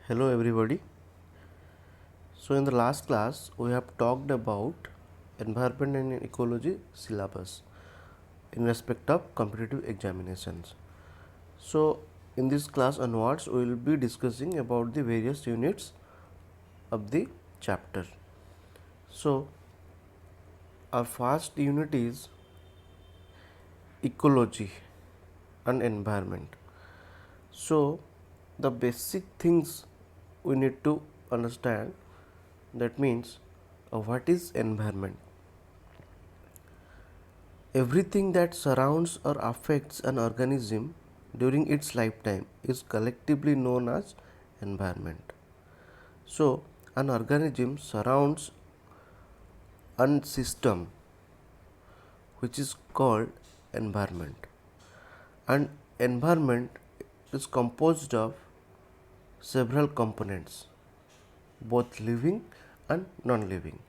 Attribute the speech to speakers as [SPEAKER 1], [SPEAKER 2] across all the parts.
[SPEAKER 1] Hello everybody. So in the last class we have talked about environment and ecology syllabus in respect of competitive examinations. So in this class onwards we will be discussing about the various units of the chapter. So our first unit is ecology and environment. So the basic things we need to understand, that means what is environment. Everything that surrounds or affects an organism during its lifetime is collectively known as environment. So an organism surrounds a system which is called environment, and environment is composed of several components, both living and non-living,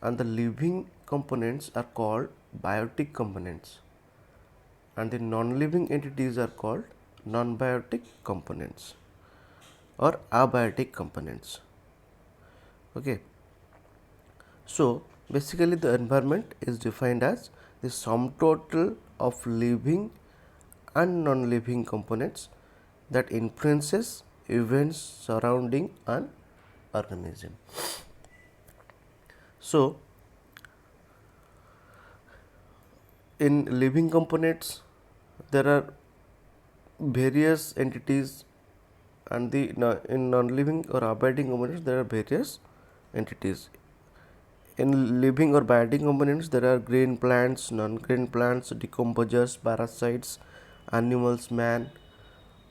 [SPEAKER 1] and the living components are called biotic components and the non-living entities are called non-biotic components or abiotic components. Okay. So basically the environment is defined as the sum total of living and non-living components that influences events surrounding an organism. So in living components there are various entities, and in non-living or abiding components there are various entities. In living or biotic components there are green plants, non-green plants, decomposers, parasites, animals, man,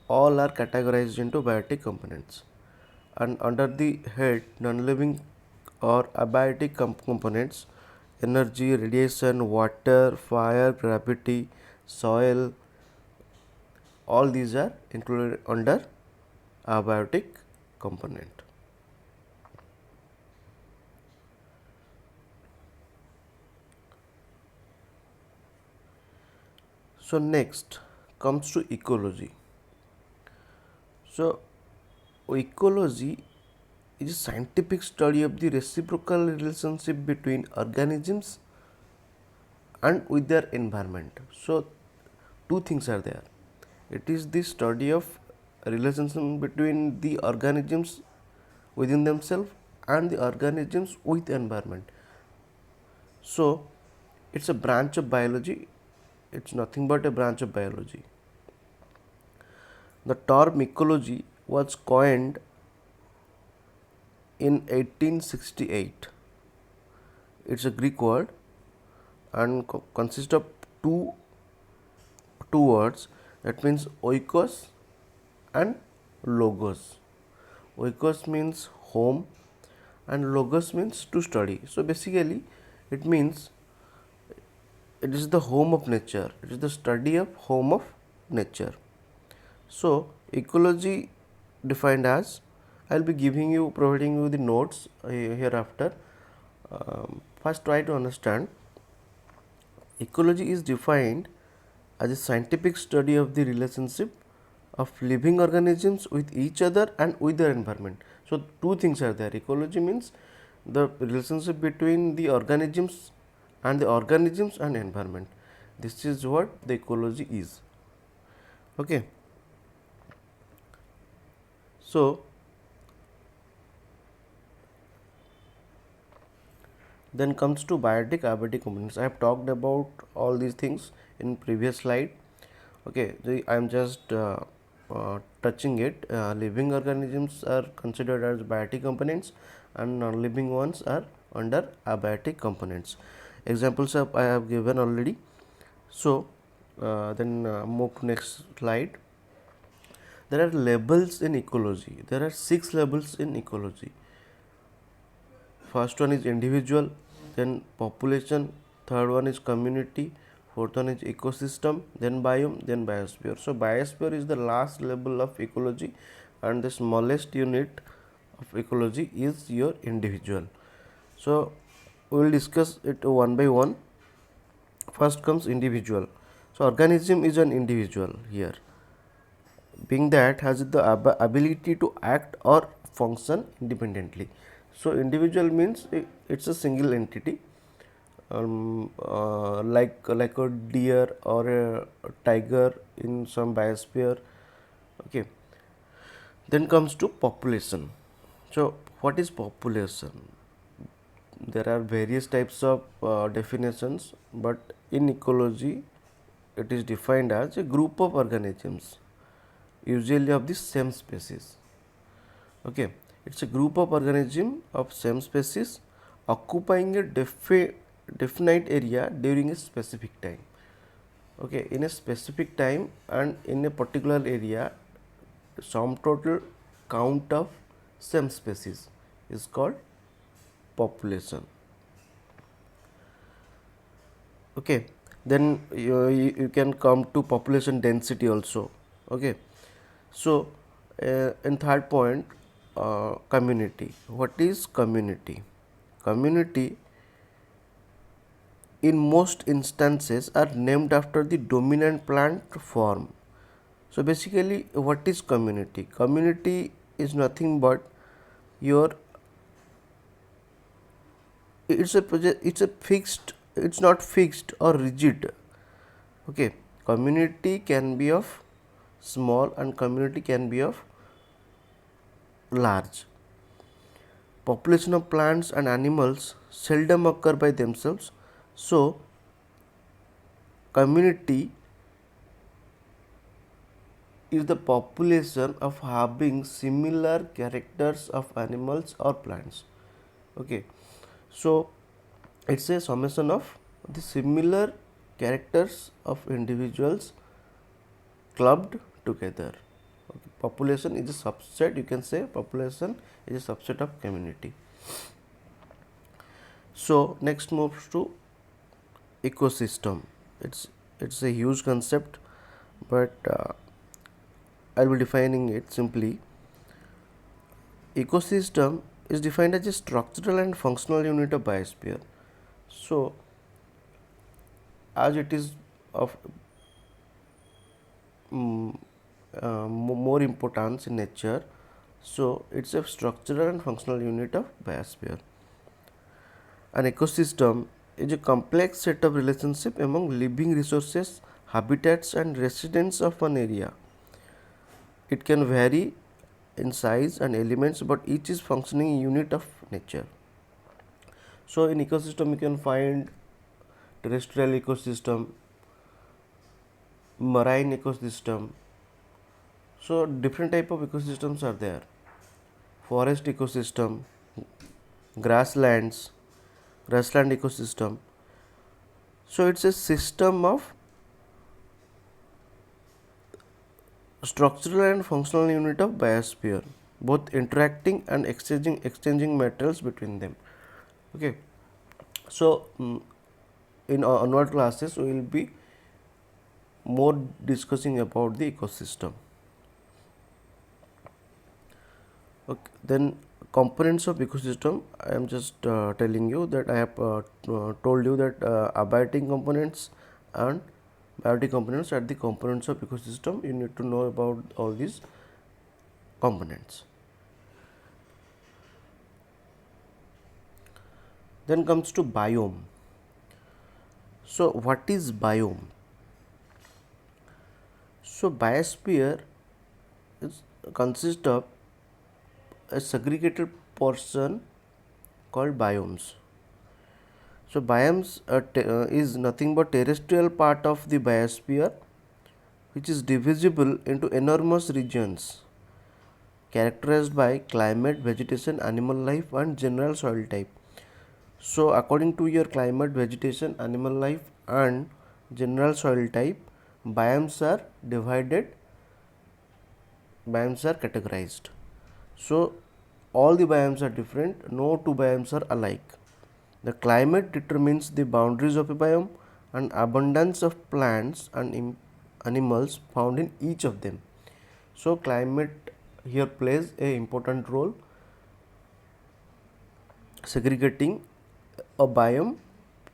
[SPEAKER 1] all are categorized into biotic components. And under the head non-living or abiotic components, energy, radiation, water, fire, gravity, soil, all these are included under abiotic component. So next comes to ecology. So ecology is a scientific study of the reciprocal relationship between organisms and with their environment. So two things are there. It is the study of relationship between the organisms within themselves and the organisms with environment. So it's a branch of biology. It's nothing but a branch of biology. The term ecology was coined in 1868. It's a Greek word and consists of two words, that means oikos and logos. Oikos means home and logos means to study. So basically it means it is the home of nature, it is the study of home of nature. So ecology defined as, I will be providing you the notes hereafter. First try to understand. Ecology is defined as a scientific study of the relationship of living organisms with each other and with their environment. So two things are there. Ecology means the relationship between the organisms and environment. This is what the ecology is. Okay. So then comes to biotic, abiotic components. I have talked about all these things in previous slide. Okay, I am just touching it. Living organisms are considered as biotic components and non-living ones are under abiotic components. Examples of I have given already. So then move to next slide. There are levels in ecology. There are 6 levels in ecology. First one is individual, then population, third one is community, fourth one is ecosystem, then biome, then biosphere. So biosphere is the last level of ecology, and the smallest unit of ecology is your individual. So we will discuss it one by one. First comes individual. So organism is an individual here. being that has the ability to act or function independently. So individual means it's a single entity, like a deer or a tiger in some biosphere. Okay. Then comes to population. So what is population? There are various types of definitions, but in ecology it is defined as a group of organisms, usually of the same species. Okay, it's a group of organisms of same species occupying a definite area during a specific time. Okay, in a specific time and in a particular area, sum total count of same species is called population. Okay, then you can come to population density also. Okay, so in third point, community. What is community? Community in most instances are named after the dominant plant form. So basically what is community? Community is nothing but your, it's a fixed, it's not fixed or rigid. Okay, community can be of small and community can be of large. Population of plants and animals seldom occur by themselves, so community is the population of having similar characters of animals or plants. Okay, so it's a summation of the similar characters of individuals clubbed together. Okay. Population is a subset, you can say population is a subset of community. So next moves to ecosystem. It's a huge concept, but I'll be defining it simply. Ecosystem is defined as a structural and functional unit of biosphere. So as it is of more importance in nature, so it's a structural and functional unit of biosphere. An ecosystem is a complex set of relationships among living resources, habitats and residents of an area. It can vary in size and elements, but each is functioning unit of nature. So in ecosystem you can find terrestrial ecosystem, marine ecosystem. So different type of ecosystems are there. Forest ecosystem, grasslands, grassland ecosystem. So it's a system of structural and functional unit of biosphere, both interacting and exchanging materials between them. Okay, so in onward classes we will be more discussing about the ecosystem. Okay, then components of ecosystem, I am just telling you that I have told you that abiotic components and biotic components are the components of ecosystem. You need to know about all these components. Then comes to biome. So what is biome? So biosphere is consists of a segregated portion called biomes. So biomes is nothing but terrestrial part of the biosphere, which is divisible into enormous regions characterized by climate, vegetation, animal life and general soil type. So according to your climate, vegetation, animal life and general soil type, biomes are divided, biomes are categorized. So all the biomes are different, no two biomes are alike. The climate determines the boundaries of a biome and abundance of plants and animals found in each of them. So climate here plays a important role segregating a biome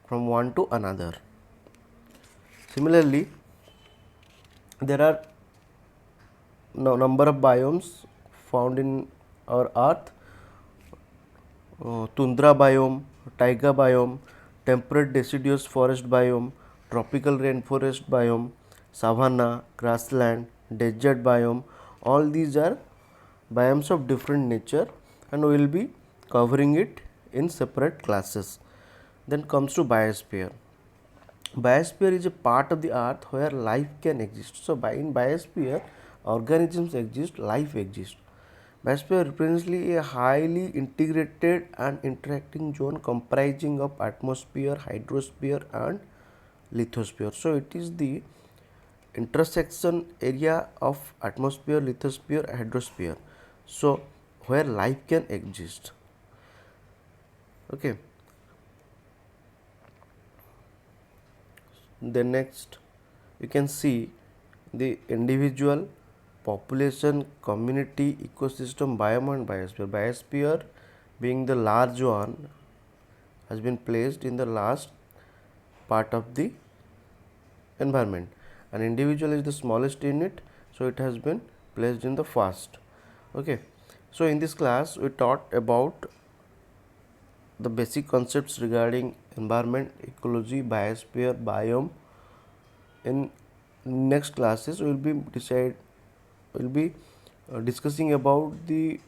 [SPEAKER 1] from one to another. Similarly, there are number of biomes found in our earth: tundra biome, taiga biome, temperate deciduous forest biome, tropical rainforest biome, savanna, grassland, desert biome. All these are biomes of different nature, and we will be covering it in separate classes. Then comes to biosphere. Biosphere is a part of the earth where life can exist. So, in biosphere, organisms exist, life exists. Biosphere represents a highly integrated and interacting zone comprising of atmosphere, hydrosphere and lithosphere. So, it is the intersection area of atmosphere, lithosphere, hydrosphere. So, where life can exist. Okay. Then next you can see the individual, population, community, ecosystem, biome and biosphere. Biosphere being the large one has been placed in the last part of the environment, and individual is the smallest unit, so it has been placed in the first. Okay. So, in this class we taught about the basic concepts regarding environment, ecology, biosphere, biome. In next classes we will be discussing about the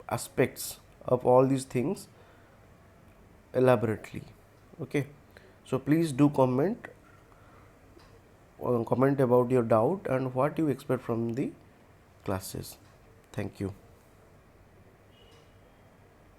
[SPEAKER 1] aspects of all these things elaborately. Okay, so please do comment about your doubt and what you expect from the classes. Thank you.